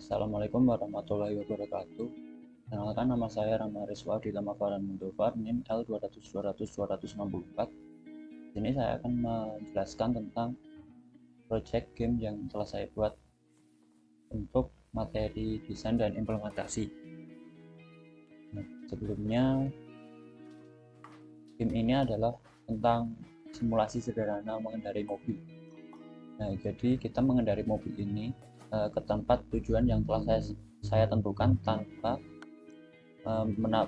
Assalamualaikum warahmatullahi wabarakatuh. Kenalkan, nama saya Rama Rizwa di nama Farhan Mudofar, NIM L200-200-264. Sini saya akan menjelaskan tentang project game yang telah saya buat untuk materi desain dan implementasi. Nah, sebelumnya, game ini adalah tentang simulasi sederhana mengendarai mobil. Nah, jadi kita mengendarai mobil ini ke tempat tujuan yang telah saya tentukan tanpa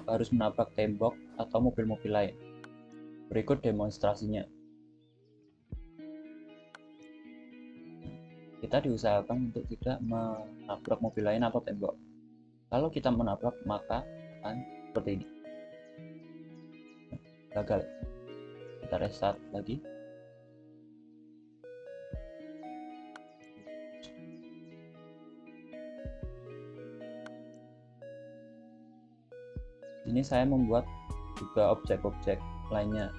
harus menabrak tembok atau mobil-mobil lain. Berikut demonstrasinya. Kita diusahakan untuk tidak menabrak mobil lain atau tembok. Kalau kita menabrak, maka akan seperti ini. Gagal. Kita restart lagi. Ini saya membuat juga objek-objek lainnya.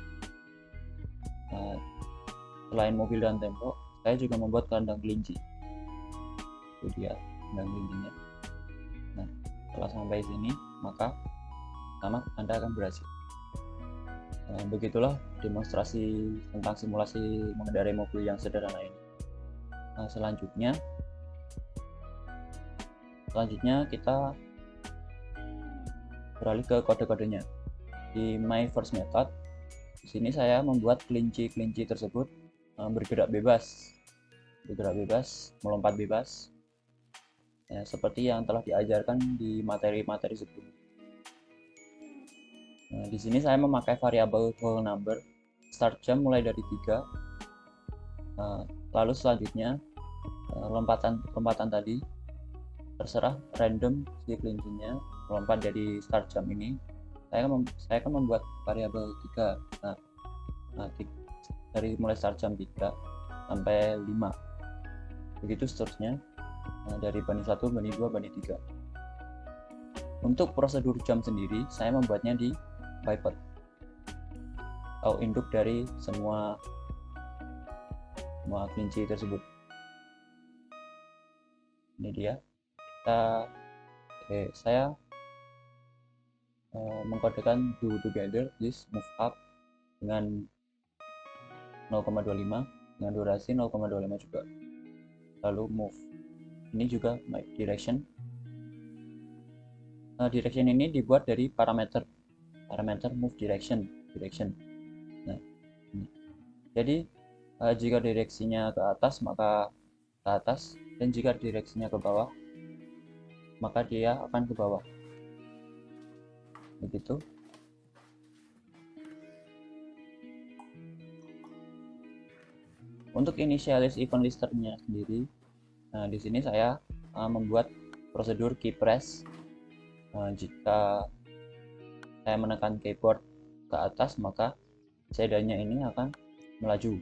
Selain mobil dan tembok, saya juga membuat kandang kelinci. Itu dia kandang kelincinya. Nah, setelah sampai sini, maka pertama Anda akan berhasil. Begitulah demonstrasi tentang simulasi mengendarai mobil yang sederhana ini. Selanjutnya kita beralih ke kode-kodenya. Di my first method, di sini saya membuat kelinci-kelinci tersebut bergerak bebas, melompat bebas, ya, seperti yang telah diajarkan di materi-materi sebelumnya. Nah, di sini saya memakai variabel whole number, start jam mulai dari 3, lalu selanjutnya lompatan tadi terserah random si kelincinya melompat dari start jam ini. Saya akan membuat variabel 3. Dari mulai start jam 3 sampai 5, begitu seterusnya, dari bani 1, bani 2, bani 3. Untuk prosedur jam sendiri saya membuatnya di bipod atau induk dari semua kelinci tersebut. Ini dia. Saya mengkodekan do together this move up dengan 0,25 dengan durasi 0,25 juga. Lalu move ini juga my direction. Direction ini dibuat dari parameter move direction. Nah, ini. Jadi jika direksinya ke atas maka ke atas, dan jika direksinya ke bawah maka dia akan ke bawah. Begitu. Untuk initialize event listernya sendiri, di sini saya membuat prosedur key press. Jika saya menekan keyboard ke atas maka shadernya ini akan melaju.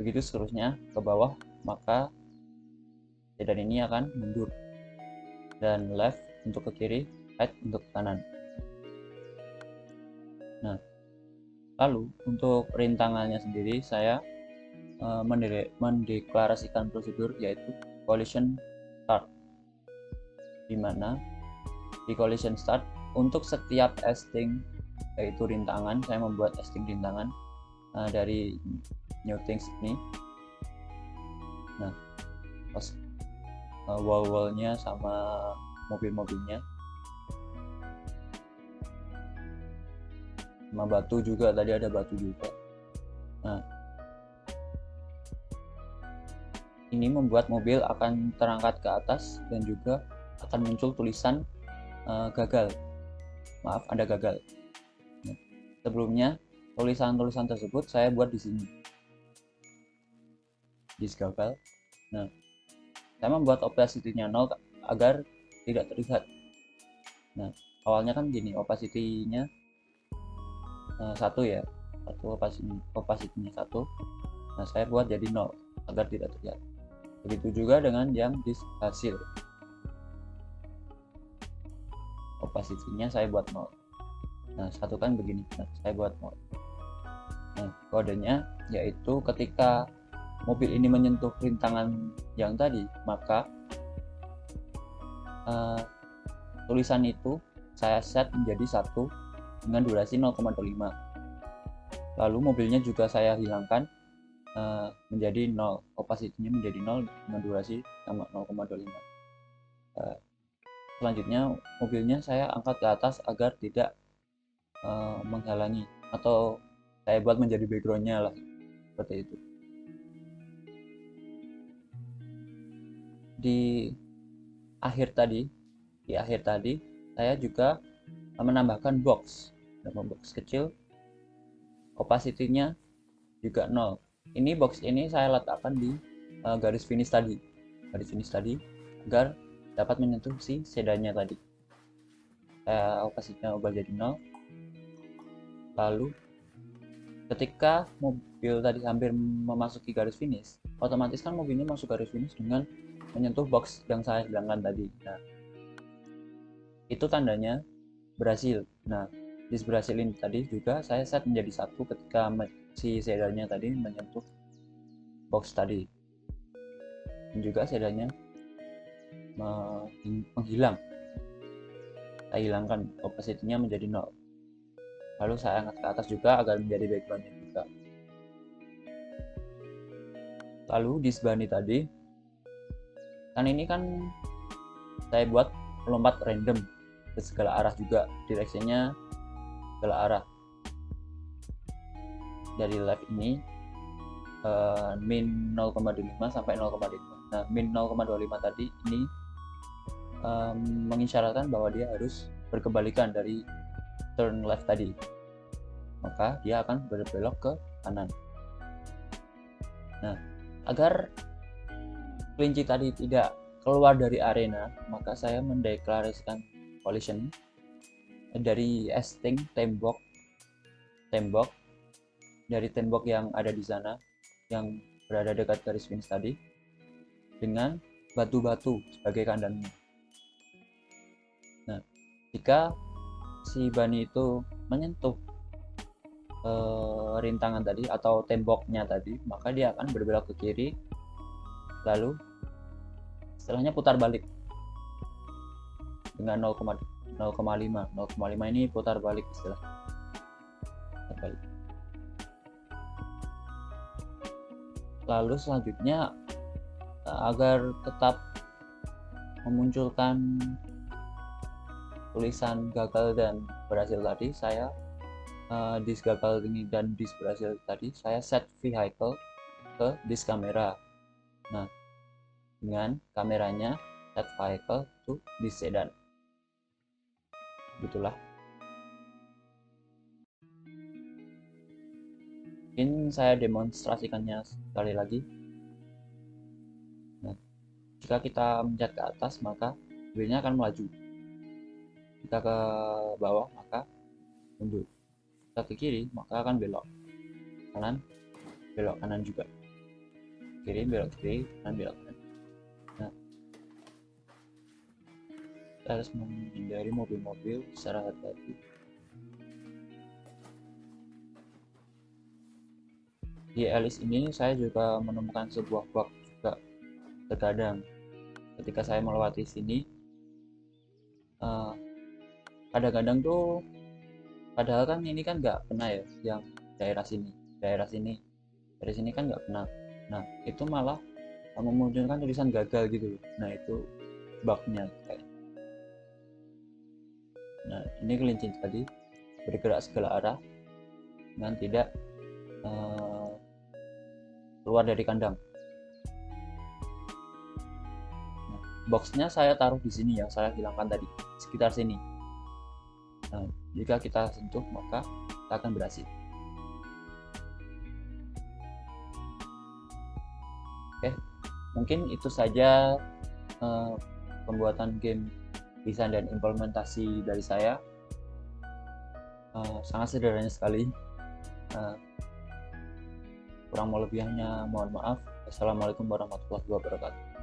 Begitu seterusnya ke bawah maka shader ini akan mundur, dan left untuk ke kiri, right untuk ke kanan. Nah, lalu untuk rintangannya sendiri saya mendeklarasikan prosedur yaitu collision start, di mana di collision start untuk setiap esting yaitu rintangan, saya membuat esting rintangan dari new things ini. Nah, wall-wallnya sama mobil-mobilnya, sama batu juga, tadi ada batu juga. Nah, ini membuat mobil akan terangkat ke atas dan juga akan muncul tulisan gagal. Maaf, Anda gagal. Nah, sebelumnya tulisan-tulisan tersebut saya buat di sini. Gagal. Nah, saya membuat opacity-nya 0 agar tidak terlihat. Nah, awalnya kan gini, opacity-nya 1 ya, opacity-nya 1. Nah, saya buat jadi 0 agar tidak terlihat. Begitu juga dengan yang di hasil, opacity-nya saya buat 0. Nah, satu kan begini, nah, saya buat 0. Nah, kodenya yaitu ketika mobil ini menyentuh rintangan yang tadi, maka tulisan itu saya set menjadi 1 dengan durasi 0,25. Lalu mobilnya juga saya hilangkan menjadi 0, opacity-nya menjadi 0 dengan durasi sama 0,25. Selanjutnya mobilnya saya angkat ke atas agar tidak menghalangi, atau saya buat menjadi background-nya lah, seperti itu. Di akhir tadi saya juga menambahkan box kecil, opacity-nya juga 0. Ini box ini saya letakkan di garis finish tadi agar dapat menyentuh si sedannya tadi. Opacity-nya ubah jadi 0. Lalu ketika mobil tadi hampir memasuki garis finish, otomatis kan mobilnya masuk garis finish dengan menyentuh box yang saya hilangkan tadi. Nah, itu tandanya berhasil. Nah, di berhasil ini tadi juga saya set menjadi 1 ketika si sedannya tadi menyentuh box tadi, dan juga sedannya menghilang. Saya hilangkan opacity-nya menjadi 0. Lalu saya angkat ke atas juga agar menjadi background-nya juga. Lalu di sebelah ini tadi, kan ini kan saya buat melompat random ke segala arah juga, direksinya segala arah. Dari left ini min 0,25 sampai 0,5. Nah, min 0,25 tadi ini mengisyaratkan bahwa dia harus berkebalikan dari turn left tadi, maka dia akan berbelok ke kanan. Nah, agar kelinci tadi tidak keluar dari arena, maka saya mendeklarasikan collision dari esting tembok dari tembok yang ada di sana, yang berada dekat garis finish tadi, dengan batu-batu sebagai kandangnya. Nah, jika si Bunny itu menyentuh rintangan tadi atau temboknya tadi, maka dia akan berbelok ke kiri, lalu setelahnya putar balik dengan 0,5. 0,5 ini putar balik istilah. Putar balik. Lalu selanjutnya, agar tetap memunculkan tulisan gagal dan berhasil tadi, saya disk gagal ini dan disk berhasil tadi saya set vehicle ke disk kamera. Nah, dengan kameranya set vehicle to disk sedan. Begitulah. Mungkin saya demonstrasikannya sekali lagi. Nah, jika kita mencet ke atas, maka mobilnya akan melaju. Jika ke bawah, maka mundur. Jika ke kiri, maka akan belok kanan, belok kanan juga. Kiri, belok kiri, kanan, belok kanan. Nah, kita harus menghindari mobil-mobil secara hati-hati. Di Alice ini saya juga menemukan sebuah bug juga. Terkadang ketika saya melewati sini, kadang-kadang tuh, padahal kan ini kan nggak pernah ya, yang daerah sini dari sini kan nggak pernah. Nah, itu malah memunculkan tulisan gagal gitu. Nah, itu bugnya kayak. Nah, ini kelinci tadi bergerak segala arah dengan tidak keluar dari kandang. Nah, boxnya saya taruh di sini ya, saya hilangkan tadi sekitar sini. Nah, jika kita sentuh, maka kita akan berhasil. Oke, mungkin itu saja pembuatan game desain dan implementasi dari saya. Sangat sederhana sekali. Kurang lebihnya mohon maaf. Assalamualaikum warahmatullahi wabarakatuh.